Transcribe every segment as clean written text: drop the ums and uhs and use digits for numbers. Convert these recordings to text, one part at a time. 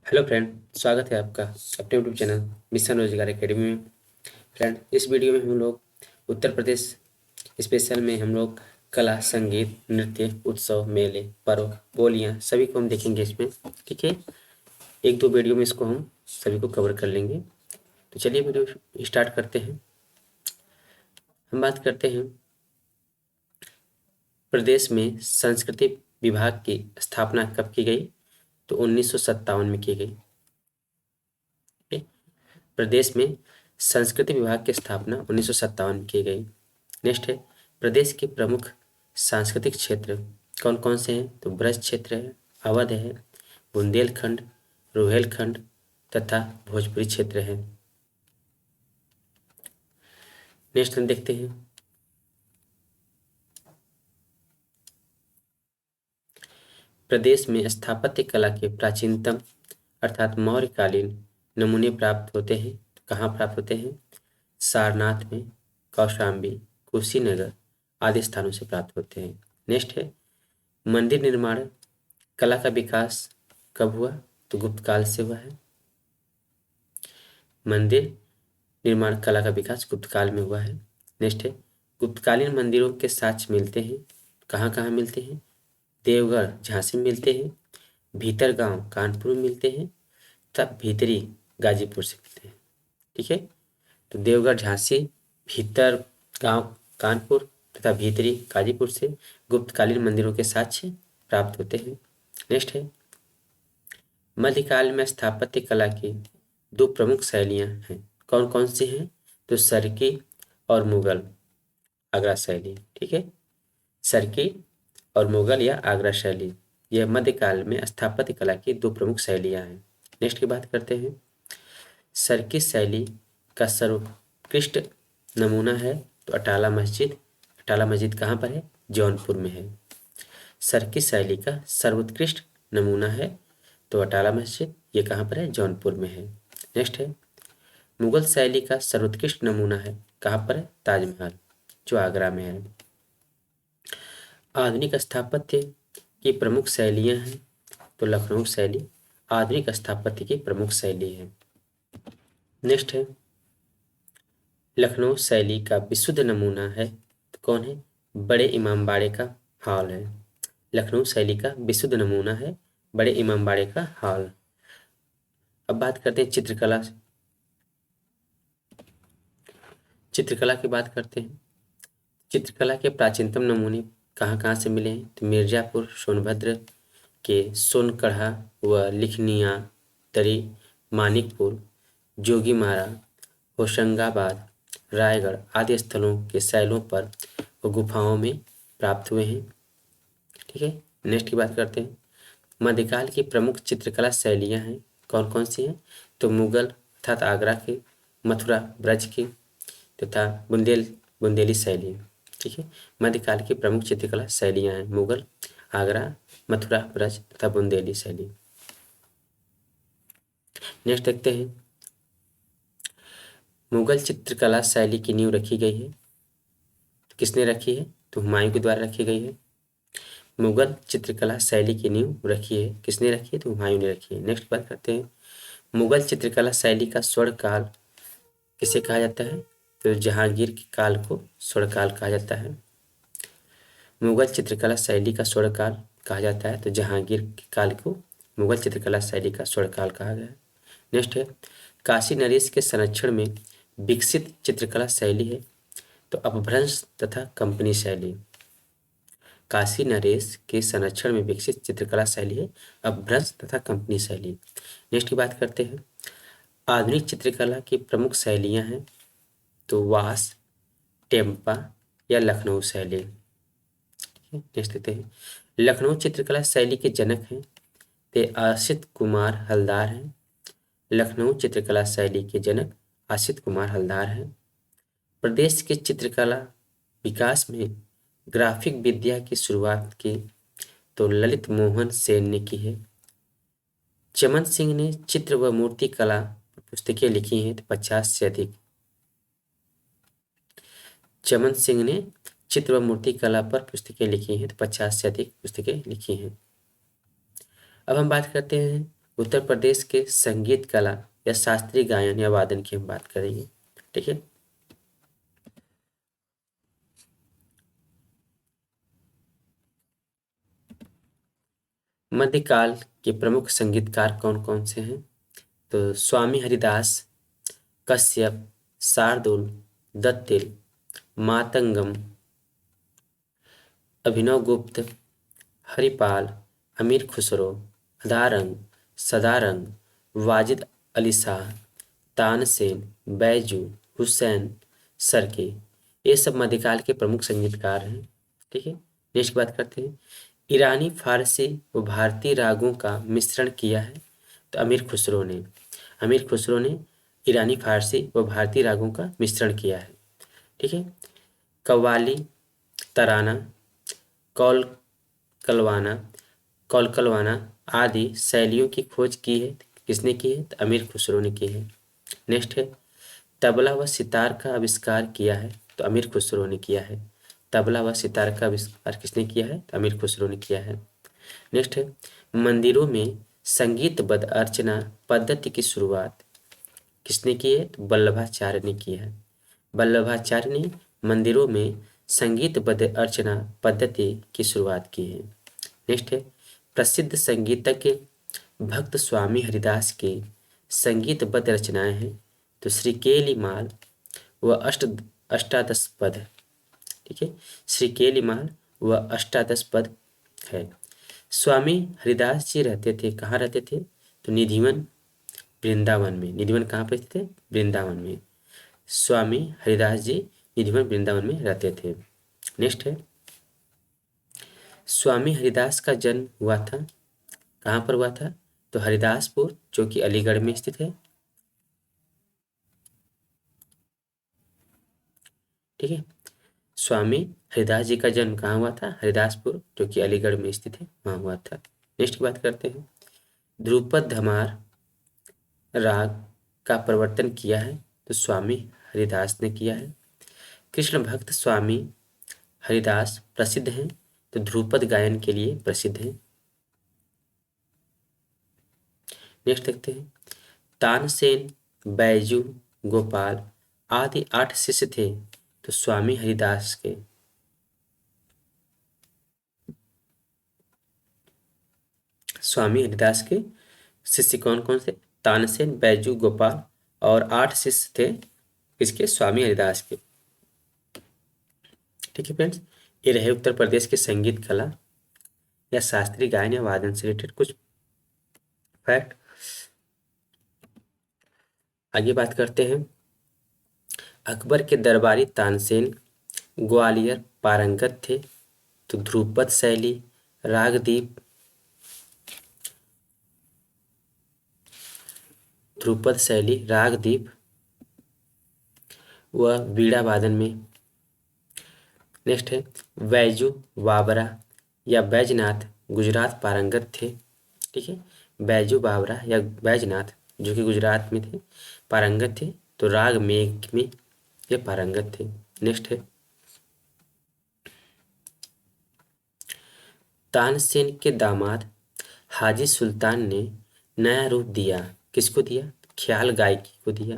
Hello friend, स्वागत है आपका अपने यूट्यूब चैनल मिशन रोजगार एकेडमी में। फ्रेंड, इस वीडियो में हम लोग उत्तर प्रदेश स्पेशल में हम लोग कला, संगीत, नृत्य, उत्सव, मेले, पर्व, बोलियां सभी को हम देखेंगे इसमें। ठीक है, एक दो वीडियो में इसको हम सभी को कवर कर लेंगे। तो चलिए वीडियो स्टार्ट करते हैं। हम बात करते हैं प्रदेश में संस्कृति विभाग की स्थापना कब की गई। तो 1957 में की गई। प्रदेश में संस्कृति विभाग की स्थापना 1957 में की गई। नेक्स्ट है, प्रदेश के प्रमुख सांस्कृतिक क्षेत्र कौन कौन से हैं। तो ब्रज क्षेत्र है, अवध है, बुंदेलखंड, रुहेलखंड तथा भोजपुरी क्षेत्र है। नेक्स्ट हम देखते हैं प्रदेश में स्थापत्य कला के प्राचीनतम अर्थात मौर्यकालीन नमूने प्राप्त होते हैं। कहाँ प्राप्त होते हैं? सारनाथ में, कौशाम्बी, कुशीनगर आदि स्थानों से प्राप्त होते हैं। नेक्स्ट है, मंदिर निर्माण कला का विकास कब हुआ। तो गुप्त काल से हुआ है। मंदिर निर्माण कला का विकास गुप्त काल में हुआ है। नेक्स्ट है, गुप्तकालीन मंदिरों के साक्ष्य मिलते हैं। कहाँ कहाँ मिलते हैं? देवगढ़ झांसी में मिलते हैं, भीतरगांव कानपुर में मिलते हैं, तब भीतरी गाजीपुर से मिलते हैं। ठीक है, तो देवगढ़ झांसी, भीतर गांव कानपुर तथा भीतरी गाजीपुर से गुप्तकालीन मंदिरों के साक्ष्य प्राप्त होते हैं। नेक्स्ट है, मध्यकाल में स्थापत्य कला की दो प्रमुख शैलियां हैं। कौन कौन सी हैं? तो सरकी और मुगल आगरा शैली। ठीक है, सरकी और मुगल या आगरा शैली, यह मध्यकाल में स्थापत्य कला की दो प्रमुख शैलियां हैं। नेक्स्ट की बात करते हैं, सरकी शैली का सर्वोत्कृष्ट नमूना है तो अटाला मस्जिद। अटाला मस्जिद कहाँ पर है? जौनपुर में है। सरकी शैली का सर्वोत्कृष्ट नमूना है तो अटाला मस्जिद, ये कहाँ पर है? जौनपुर में है। नेक्स्ट है, मुगल शैली का सर्वोत्कृष्ट नमूना है, कहाँ पर है? ताजमहल, जो आगरा में है। आधुनिक स्थापत्य की प्रमुख शैलियाँ हैं तो लखनऊ शैली आधुनिक स्थापत्य की प्रमुख शैली है। नेक्स्ट है, लखनऊ शैली का विशुद्ध नमूना है तो कौन है? बड़े इमामबाड़े का हॉल है। लखनऊ शैली का विशुद्ध नमूना है बड़े इमामबाड़े का हॉल। अब बात करते हैं चित्रकला। चित्रकला की बात करते हैं। चित्रकला के प्राचीनतम नमूने कहाँ कहाँ से मिले हैं? तो मिर्जापुर, सोनभद्र के सोनकढ़ा व लिखनिया तरी, मानिकपुर, जोगीमारा, होशंगाबाद, रायगढ़ आदि स्थलों के शैलों पर व गुफाओं में प्राप्त हुए हैं। ठीक है, नेक्स्ट की बात करते हैं। मध्यकाल की प्रमुख चित्रकला शैलियाँ हैं, कौन कौन सी हैं? तो मुगल अर्थात आगरा के, मथुरा ब्रज की तथा बुंदेली शैली। ठीक है, मध्यकाल की प्रमुख चित्रकला शैलियाँ हैं मुगल, आगरा, मथुरा ब्रज तथा बुंदेली शैली। नेक्स्ट देखते हैं, मुगल चित्रकला शैली की नींव रखी गई है। किसने रखी है? तो हुमायूं के द्वारा रखी गई है। मुगल चित्रकला शैली की नींव रखी है, किसने रखी है? तो हुमायूं ने रखी है। नेक्स्ट बात करते हैं, मुगल चित्रकला शैली का स्वर्ण काल किसे कहा जाता है? तो जहांगीर के काल को स्वर्ण काल कहा जाता है। मुगल चित्रकला शैली का स्वर्ण काल कहा जाता है तो जहांगीर के काल को मुगल चित्रकला शैली का स्वर्ण काल कहा गया है। नेक्स्ट है, काशी नरेश के संरक्षण में विकसित चित्रकला शैली है तो अपभ्रंश तथा कंपनी शैली। काशी नरेश के संरक्षण में विकसित चित्रकला शैली है अपभ्रंश तथा कंपनी शैली। नेक्स्ट की बात करते हैं, आधुनिक चित्रकला की प्रमुख शैलियां हैं तो वास, टेम्पा या लखनऊ शैली। नेक्स्ट देखते हैं, लखनऊ चित्रकला शैली के जनक हैं ते आशित कुमार हलदार हैं। लखनऊ चित्रकला शैली के जनक आशित कुमार हलदार हैं। प्रदेश के चित्रकला विकास में ग्राफिक विद्या की शुरुआत की तो ललित मोहन सेन ने की है। चमन सिंह ने चित्र व मूर्ति कला पुस्तकें लिखी हैं तो 50 से अधिक। चमन सिंह ने चित्र व मूर्ति कला पर पुस्तकें लिखी हैं तो 50 से अधिक पुस्तकें लिखी हैं। अब हम बात करते हैं उत्तर प्रदेश के संगीत कला या शास्त्रीय गायन या वादन की हम बात करेंगे। ठीक है, मध्यकाल के प्रमुख संगीतकार कौन कौन से हैं? तो स्वामी हरिदास, कश्यप, शार्दुल, दत्तिल, मातंगम, अभिनव गुप्त, हरिपाल, अमीर खुसरो, अदारंग, सदारंग, वाजिद अली शाह, तानसेन, बैजू, हुसैन, सरके, ये सब मध्यकाल के प्रमुख संगीतकार हैं। ठीक है, नेक्स्ट बात करते हैं। ईरानी, फारसी व भारतीय रागों का मिश्रण किया है। तो अमीर खुसरो ने ईरानी, फारसी व भारतीय रागों का मिश्रण किया है। ठीक है, कव्वाली, तराना, कौल कलवाना, कौलकलवाना आदि शैलियों की खोज की है। किसने की है? तो अमीर खुसरो ने की है। नेक्स्ट है, तबला व सितार का आविष्कार किया है। तो अमीर खुसरो ने किया है। तबला व सितार का आविष्कार किसने किया है? तो अमीर खुसरो ने किया है। नेक्स्ट है, मंदिरों में संगीतबद्ध अर्चना पद्धति की शुरुआत किसने की है? तो वल्लभाचार्य ने की है। वल्लभाचार्य ने मंदिरों में संगीतबद्ध अर्चना पद्धति की शुरुआत की है। नेक्स्ट है, प्रसिद्ध संगीतज्ञ भक्त स्वामी हरिदास के संगीतबद्ध रचनाएं हैं। तो श्रीकेली माल व अष्टादश पद। ठीक है, श्रीकेली माल व अष्टादश पद है। स्वामी हरिदास जी रहते थे, कहाँ रहते थे? तो निधिवन, वृंदावन में। निधिवन कहाँ पे थे? वृंदावन में। स्वामी हरिदास जी निधिवन वृंदावन में रहते थे। नेक्स्ट है, स्वामी हरिदास का जन्म हुआ था, कहाँ पर हुआ था? तो हरिदासपुर, जो कि अलीगढ़ में स्थित है। ठीक है, स्वामी हरिदास जी का जन्म कहाँ हुआ था? हरिदासपुर, जो कि अलीगढ़ में स्थित है, वहाँ हुआ था। नेक्स्ट बात करते हैं, ध्रुपद धमार राग का प्रवर्तन किया है। तो स्वामी हरिदास ने किया है। कृष्ण भक्त स्वामी हरिदास प्रसिद्ध हैं। तो ध्रुपद गायन के लिए प्रसिद्ध हैं। नेक्स्ट देखते हैं, तानसेन, बैजू, गोपाल आदि 8 शिष्य थे। तो स्वामी हरिदास के शिष्य कौन कौन से? तानसेन, बैजू, गोपाल और 8 शिष्य थे इसके स्वामी हरिदास के। ठीक है फ्रेंड्स, ये रहे उत्तर प्रदेश के संगीत कला या शास्त्रीय गायन या वादन से रिलेटेड कुछ फैक्ट। आगे बात करते हैं, अकबर के दरबारी तानसेन ग्वालियर पारंगत थे। तो ध्रुपद शैली, रागदीप, व बीड़ा वादन में। नेक्स्ट है, बैजू बावरा या बैजनाथ गुजरात पारंगत थे। ठीक है, बैजू बावरा या बैजनाथ जो कि गुजरात में थे, पारंगत थे। तो राग मेघ में ये पारंगत थे। नेक्स्ट है, तानसेन के दामाद हाजी सुल्तान ने नया रूप दिया। किसको दिया? ख्याल गायकी को दिया।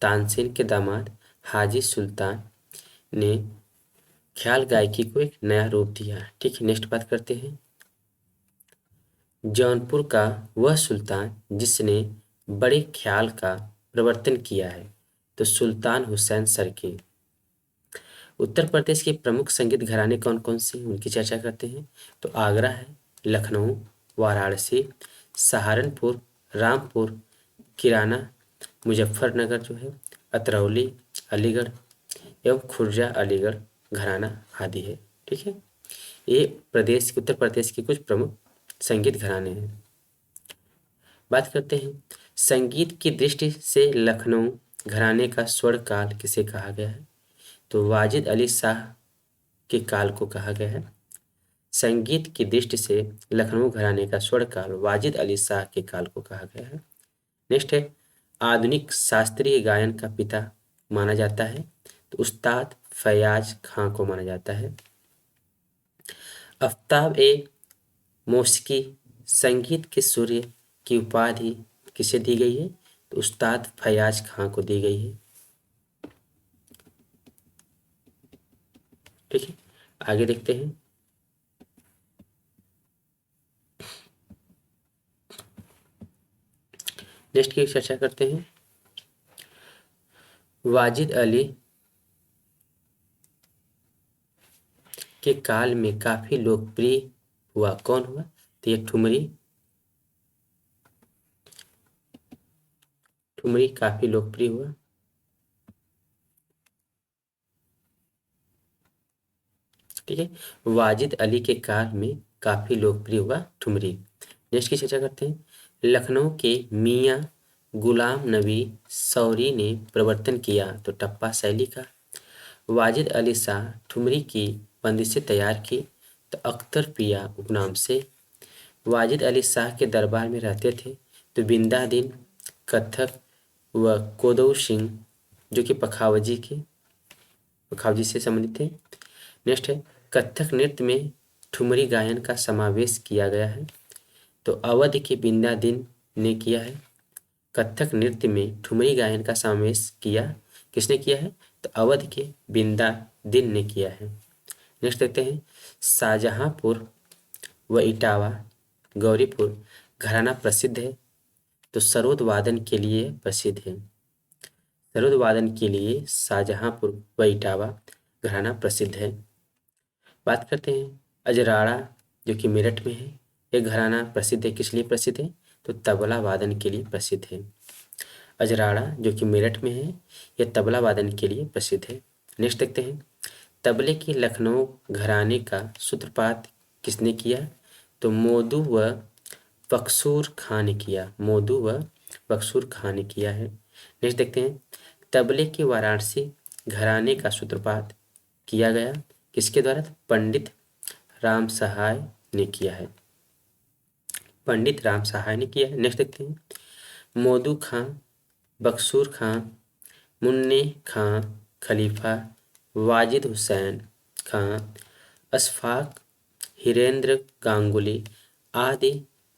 तानसेन के दामाद हाजी सुल्तान ने ख्याल गायकी को एक नया रूप दिया। ठीक है, नेक्स्ट बात करते हैं, जौनपुर का वह सुल्तान जिसने बड़े ख्याल का प्रवर्तन किया है। तो सुल्तान हुसैन सरके। उत्तर प्रदेश के प्रमुख संगीत घराने कौन कौन से हैं उनकी चर्चा करते हैं। तो आगरा है, लखनऊ, वाराणसी, सहारनपुर, रामपुर, किराना, मुजफ्फरनगर जो है, अतरौली, अलीगढ़ एवं खुर्जा अलीगढ़ घराना आदि है। ठीक है, ये उत्तर प्रदेश के कुछ प्रमुख संगीत घराने हैं। बात करते हैं, संगीत की दृष्टि से लखनऊ घराने का स्वर्ण काल किसे कहा गया है? तो वाजिद अली शाह के काल को कहा गया है। संगीत की दृष्टि से लखनऊ घराने का स्वर्ण काल वाजिद अली शाह के काल को कहा गया है। नेक्स्ट है, आधुनिक शास्त्रीय गायन का पिता माना जाता है। तो उस्ताद फयाज खां को माना जाता है। आफ्ताब ए मौसिकी संगीत के सूर्य की उपाधि किसे दी गई है? तो उस्ताद फयाज खां को दी गई है। ठीक है, आगे देखते हैं। नेक्स्ट की चर्चा करते हैं। वाजिद अली के काल में काफी लोकप्रिय हुआ, कौन हुआ? तो ये ठुमरी काफी लोकप्रिय हुआ। ठीक है, वाजिद अली के काल में काफी लोकप्रिय हुआ ठुमरी। नेक्स्ट की चर्चा करते हैं। लखनऊ के मियाँ गुलाम नबी सौरी ने प्रवर्तन किया तो टप्पा शैली का। वाजिद अली शाह ठुमरी की बंदिशें तैयार की तो अख्तर पिया उपनाम से। वाजिद अली शाह के दरबार में रहते थे तो बिंदा दिन, कथक व कोदौ सिंह जो कि पखावजी से संबंधित थे। नेक्स्ट है, कथक नृत्य में ठुमरी गायन का समावेश किया गया है तो अवध के बिंदा दिन ने किया है। कथक नृत्य में ठुमरी गायन का समावेश किसने किया है? तो अवध के बिंदा दिन ने किया है। नेक्स्ट देखते हैं। शाहजहांपुर व इटावा गौरीपुर घराना प्रसिद्ध है तो सरोद वादन के लिए प्रसिद्ध है। सरोद वादन के लिए शाहजहांपुर व इटावा घराना प्रसिद्ध है। बात करते हैं अजराड़ा जो कि मेरठ में है। ये घराना प्रसिद्ध है, किस लिए प्रसिद्ध है? तो तबला वादन के लिए प्रसिद्ध है। अजराड़ा जो कि मेरठ में है, यह तबला वादन के लिए प्रसिद्ध है। नेक्स्ट देखते हैं। तबले के लखनऊ घराने का सूत्रपात किसने किया? तो मोदू व बक्सूर खां ने किया। मोदू व बक्सूर खां ने किया है। नेक्स्ट देखते हैं। तबले के वाराणसी घराने का सूत्रपात किया गया किसके द्वारा? पंडित राम सहाय ने किया है। पंडित राम सहाय ने किया है। नेक्स्ट देखते हैं। मोदू खां, बक्सूर खां, मुन्ने खां खलीफा, वाजिद हुसैन खां, अशफाक, हिरेंद्र गांगुली आदि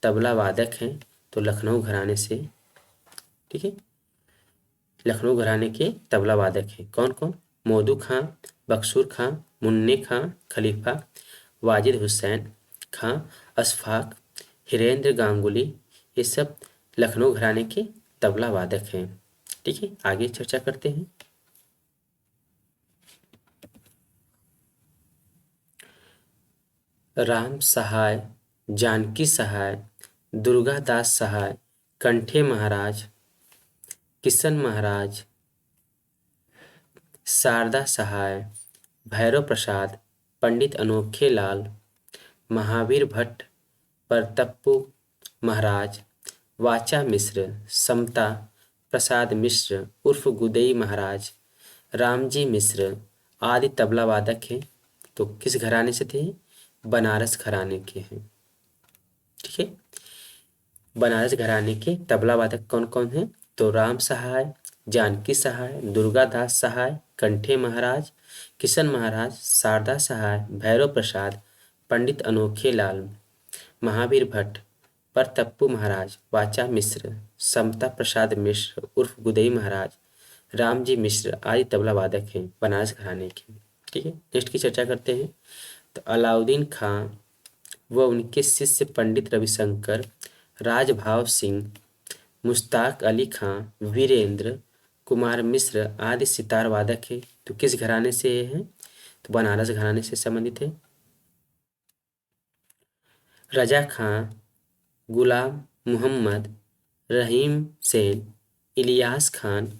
तबला वादक हैं तो लखनऊ घराने से। ठीक है, लखनऊ घराने के तबला वादक हैं कौन कौन? मोदू खां, बक्सूर खां, मुन्ने खां खलीफा, वाजिद हुसैन खां, अशफाक, हिरेंद्र गांगुली, ये सब लखनऊ घराने के तबला वादक हैं। ठीक है, आगे चर्चा करते हैं। राम सहाय, जानकी सहाय, दुर्गादास सहाय, कंठे महाराज, किशन महाराज, शारदा सहाय, भैरव प्रसाद, पंडित अनोखे लाल, महावीर भट्ट, परतप्पू महाराज, वाचा मिश्र, समता प्रसाद मिश्र उर्फ गुदई महाराज, रामजी मिश्र आदि तबला वादक हैं तो किस घराने से थे? बनारस घराने के हैं। ठीक है, बनारस घराने के तबला वादक कौन कौन हैं? तो राम सहाय, जानकी सहाय, दुर्गादास सहाय, कंठे महाराज, किशन महाराज, शारदा सहाय, भैरव प्रसाद, पंडित अनोखे लाल, महावीर भट्ट, परतप्पू महाराज, वाचा मिश्र, समता प्रसाद मिश्र उर्फ गुदई महाराज, रामजी मिश्र आदि तबला वादक हैं बनारस घराने के। ठीक है, नेक्स्ट की चर्चा करते हैं। तो अलाउद्दीन खां व उनके शिष्य पंडित रविशंकर, राजभाव सिंह, मुश्ताक अली खां, वीरेंद्र कुमार मिश्र आदि सितार वादक हैं तो किस घराने से हैं? तो बनारस घराने से संबंधित है। रजा खां, गुलाम मोहम्मद, रहीम सेन, इलियास खान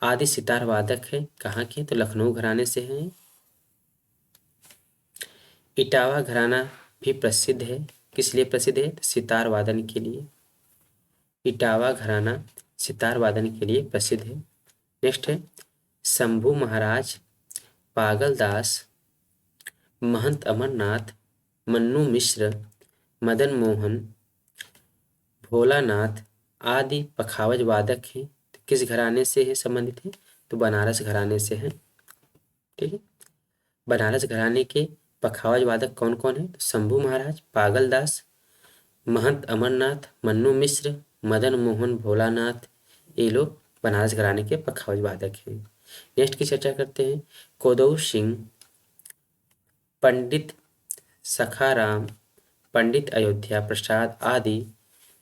आदि सितार वादक हैं कहाँ के? तो लखनऊ घराने से हैं। इटावा घराना भी प्रसिद्ध है, किस लिए प्रसिद्ध है? तो सितार वादन के लिए। इटावा घराना सितार वादन के लिए प्रसिद्ध है। नेक्स्ट है शंभू महाराज, पागलदास, महंत अमरनाथ, मन्नू मिश्र, मदन मोहन, भोलानाथ आदि पखावज वादक हैं तो किस घराने से है संबंधित है? तो बनारस घराने से है। ठीक है, बनारस घराने के पखावज वादक कौन कौन है? तो शंभू महाराज, पागलदास, महंत अमरनाथ, मन्नू मिश्र, मदन मोहन, भोलानाथ, ये लोग बनारस घराने के पखावज वादक हैं। नेक्स्ट की चर्चा करते हैं। कोदऊ सिंह, पंडित सखाराम, पंडित अयोध्या प्रसाद आदि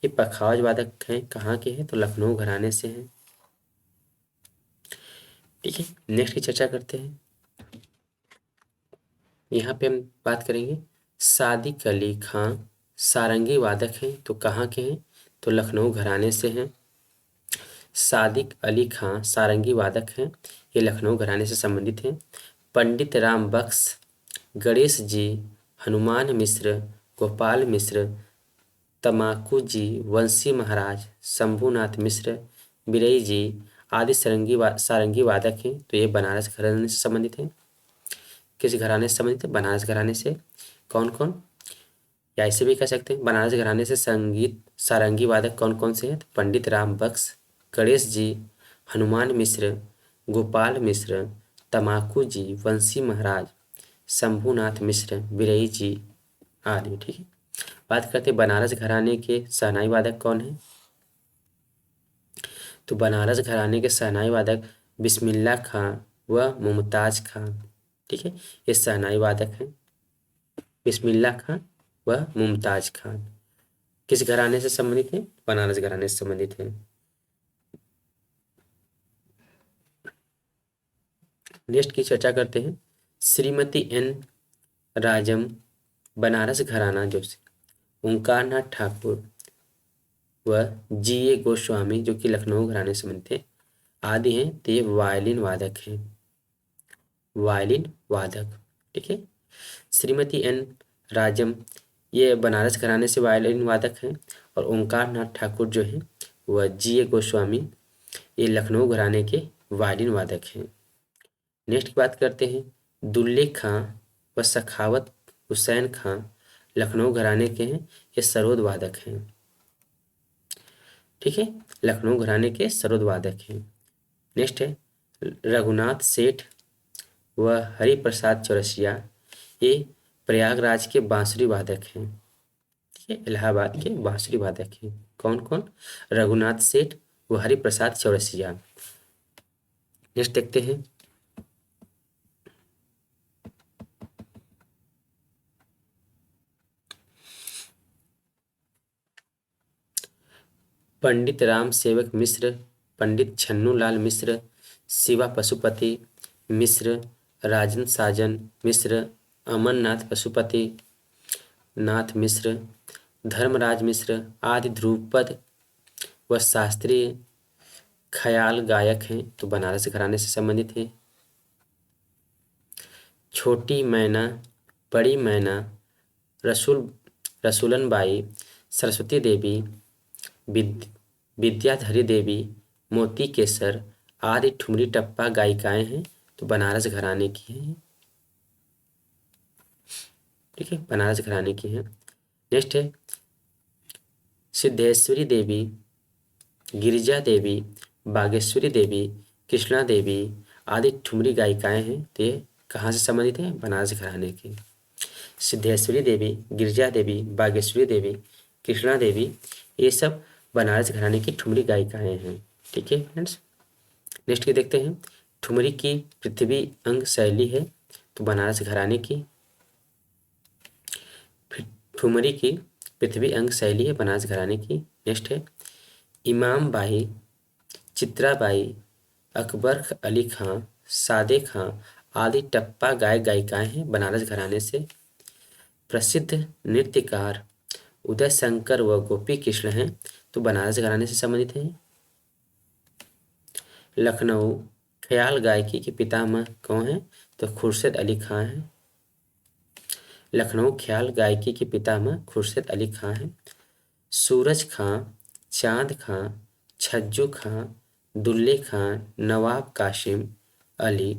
ये पखावज वादक हैं। कहाँ के हैं? तो लखनऊ घराने से हैं। ठीक है, नेक्स्ट की चर्चा करते हैं। यहाँ पे हम बात करेंगे सादिक अली खां, सारंगी वादक हैं। तो कहाँ के हैं? तो लखनऊ घराने से हैं। सादिक अली खां सारंगी वादक हैं, ये लखनऊ घराने से संबंधित हैं। पंडित राम बख्श, गणेश जी, हनुमान मिश्र, गोपाल मिश्र, तमाकू जी, वंशी महाराज, शंभुनाथ मिश्र, बिरई जी आदि सारंगी वादक हैं। तो ये बनारस घराने से संबंधित हैं। किस घराने से संबंधित है? बनारस घराने से। कौन कौन? या ऐसे भी कह सकते हैं बनारस घराने से संगीत सारंगी वादक कौन कौन से हैं? तो पंडित राम बख्श, गणेश जी, हनुमान मिश्र, गोपाल मिश्र, तमाकू जी, वंशी महाराज, शंभुनाथ मिश्र, बिरई जी आदि। ठीक है, बात करते हैं बनारस घराने के शहनाई वादक कौन है? तो बनारस घराने के शहनाई वादक बिस्मिल्लाह खां व मुमताज खां। ठीक है, ये शहनाई वादक हैं, बिस्मिल्लाह खां व मुमताज खां। किस घराने से संबंधित हैं? बनारस घराने से संबंधित हैं। नेक्स्ट की चर्चा करते हैं। श्रीमती एन राजम, बनारस घराना जो से ओंकारनाथ ठाकुर व जी.ए. गोस्वामी जो कि लखनऊ घराने से संबंधित थे आदि हैं। तो ये वायलिन वादक हैं, वायलिन वादक। ठीक है, श्रीमती एन राजम ये बनारस घराने से वायलिन वादक हैं और ओंकारनाथ ठाकुर जो हैं वह जी.ए. गोस्वामी ये लखनऊ घराने के वायलिन वादक हैं। नेक्स्ट की बात करते हैं। दुल्ले खां व सखावत हुसैन खां लखनऊ घराने के हैं, ये सरोद वादक हैं। ठीक है, लखनऊ घराने के सरोद वादक हैं। नेक्स्ट है रघुनाथ सेठ व हरिप्रसाद चौरसिया, ये प्रयागराज के बांसुरी वादक हैं। ठीक है, इलाहाबाद के बांसुरी वादक हैं। कौन कौन? रघुनाथ सेठ व हरिप्रसाद चौरसिया। नेक्स्ट देखते हैं। पंडित राम सेवक मिश्र, पंडित छन्नू लाल मिश्र, शिवा पशुपति मिश्र, राजन साजन मिश्र, अमरनाथ पशुपति नाथ मिश्र, धर्मराज मिश्र आदि ध्रुपद व शास्त्रीय ख्याल गायक हैं। तो बनारस घराने से संबंधित हैं। छोटी मैना, बड़ी मैना, रसूलन बाई, सरस्वती देवी, विद्याधरी देवी, मोती केसर आदि ठुमरी टप्पा गायिकाएं हैं। तो बनारस घराने की हैं। ठीक है, बनारस घराने की हैं। नेक्स्ट है सिद्धेश्वरी देवी, गिरिजा देवी, बागेश्वरी देवी, कृष्णा देवी आदि ठुमरी गायिकाएं हैं। तो ये कहाँ से संबंधित हैं? बनारस घराने की। सिद्धेश्वरी देवी, गिरिजा देवी, बागेश्वरी देवी, कृष्णा देवी ये सब बनारस घराने की ठुमरी गायिकाएं हैं। ठीक है फ्रेंड्स, नेक्स्ट की देखते हैं। ठुमरी की पृथ्वी अंग शैली है। तो बनारस घराने की ठुमरी की पृथ्वी अंग शैली है बनारस घराने की। नेक्स्ट है इमाम बाई, चित्राबाई, अकबर अली खां, सादे खां आदि टप्पा गायक गायिकाएं हैं बनारस घराने से। प्रसिद्ध नृत्यकार उदय शंकर व गोपी कृष्ण हैं। तो बनारस घराने से संबंधित हैं। लखनऊ ख्याल गायकी के पितामह कौन हैं? तो खुर्शीद अली खां हैं। लखनऊ ख्याल गायकी के पितामह खुर्शीद अली खां हैं। सूरज खां, चांद खां, छज्जू खां, दुल्ले खां, नवाब कासिम अली,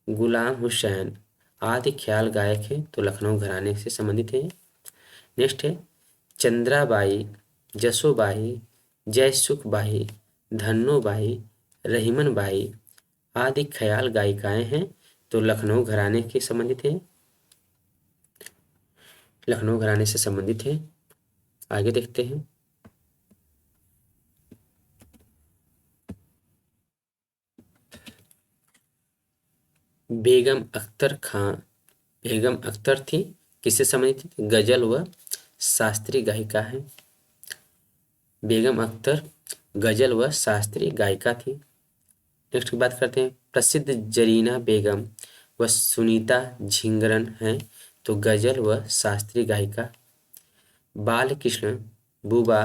गुलाम हुसैन आदि ख्याल गायक हैं। तो लखनऊ घराने से संबंधित हैं। नेक्स्ट है चंद्राबाई, जसोबाई, जयसुखबाई, धन्नोबाई, रहीमनबाई आदि ख्याल गायिकाएं हैं। तो लखनऊ घराने के संबंधित हैं। लखनऊ घराने से संबंधित हैं। आगे देखते हैं। बेगम अख्तर खां, बेगम अख्तर थी, किससे संबंधित थी? गजल व शास्त्रीय गायिका है। बेगम अख्तर गजल व शास्त्रीय गायिका थी। नेक्स्ट की बात करते हैं, प्रसिद्ध जरीना बेगम व सुनीता झिंगरन हैं, तो गजल व शास्त्रीय गायिका। बालकृष्ण बुबा,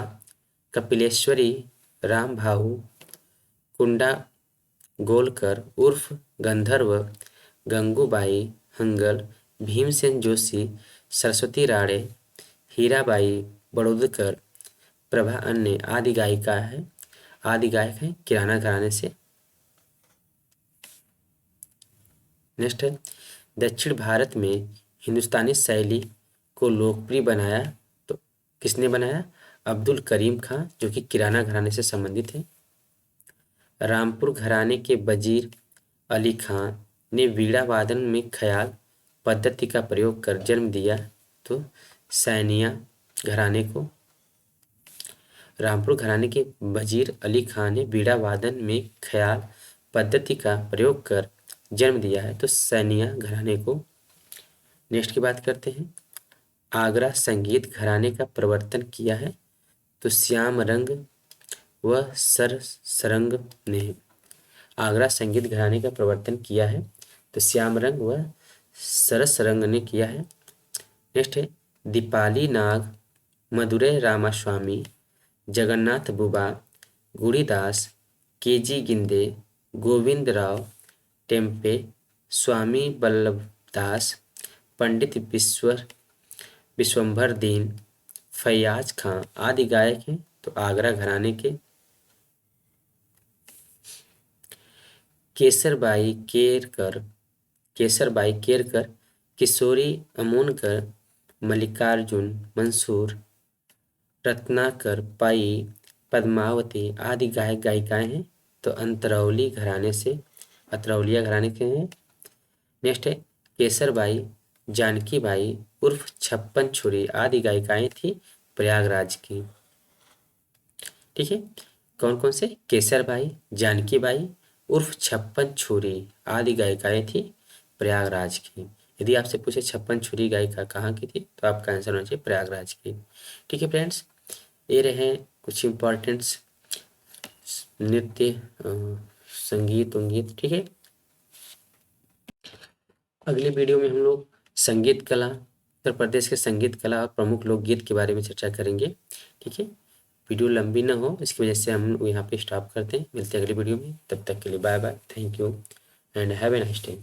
कपिलेश्वरी रामभाऊ कुंडा गोलकर उर्फ गंधर्व, गंगूबाई हंगल, भीमसेन जोशी, सरस्वती राणे, हीराबाई बड़ौदकर, प्रभा अन्य आदि गायिका है, आदि गायक हैं किराना घराने से। नेक्स्ट है, दक्षिण भारत में हिंदुस्तानी शैली को लोकप्रिय बनाया, तो किसने बनाया? अब्दुल करीम खां, जो कि किराना घराने से संबंधित है। रामपुर घराने के वजीर अली खां ने वीणा वादन में ख्याल पद्धति का प्रयोग कर जन्म दिया, तो सैनिया घराने को। रामपुर घराने के वजीर अली खान ने वीणा वादन में ख्याल पद्धति का प्रयोग कर जन्म दिया है, तो सैनिया घराने को। नेक्स्ट की बात करते हैं, आगरा संगीत घराने का प्रवर्तन किया है, तो श्याम रंग व सरसरंग ने। आगरा संगीत घराने का प्रवर्तन किया है, तो श्याम रंग व सरसरंग ने किया है। नेक्स्ट है, दीपाली नाग, मदुरै रामास्वामी, जगन्नाथ बुबा, गुड़ीदास, केजी गिंदे, गोविंद राव टेम्पे, स्वामी बल्लभदास, पंडित विश्वंभर दीन, फैयाज खां आदि गायक हैं, तो आगरा घराने के। केसरबाई केरकर, किशोरी अमोनकर, मल्लिकार्जुन मंसूर, रत्नाकर पाई, पद्मावती आदि गायक गायिकाएं हैं, तो अंतरौली घराने से, अतरौलिया घराने के हैं। नेक्स्ट है, केसरबाई जानकीबाई उर्फ छप्पन छुरी आदि गायिकाएं थी प्रयागराज की। ठीक है, कौन कौन से? केसरबाई, जानकीबाई उर्फ छप्पन छुरी आदि गायिकाएं थी प्रयागराज की। यदि आपसे पूछे छप्पन छुरी गायिका कहाँ की थी, तो आपका आंसर होना चाहिए प्रयागराज की। ठीक है फ्रेंड्स, ये रहे कुछ इम्पॉर्टेंट्स नृत्य संगीत उंगीत। ठीक है, अगले वीडियो में हम लोग संगीत कला, उत्तर प्रदेश के संगीत कला और प्रमुख लोकगीत के बारे में चर्चा करेंगे। ठीक है, वीडियो लंबी ना हो इसकी वजह से हम यहाँ पे स्टॉप करते हैं। मिलते हैं अगले वीडियो में, तब तक के लिए bye bye, thank you and have a nice day.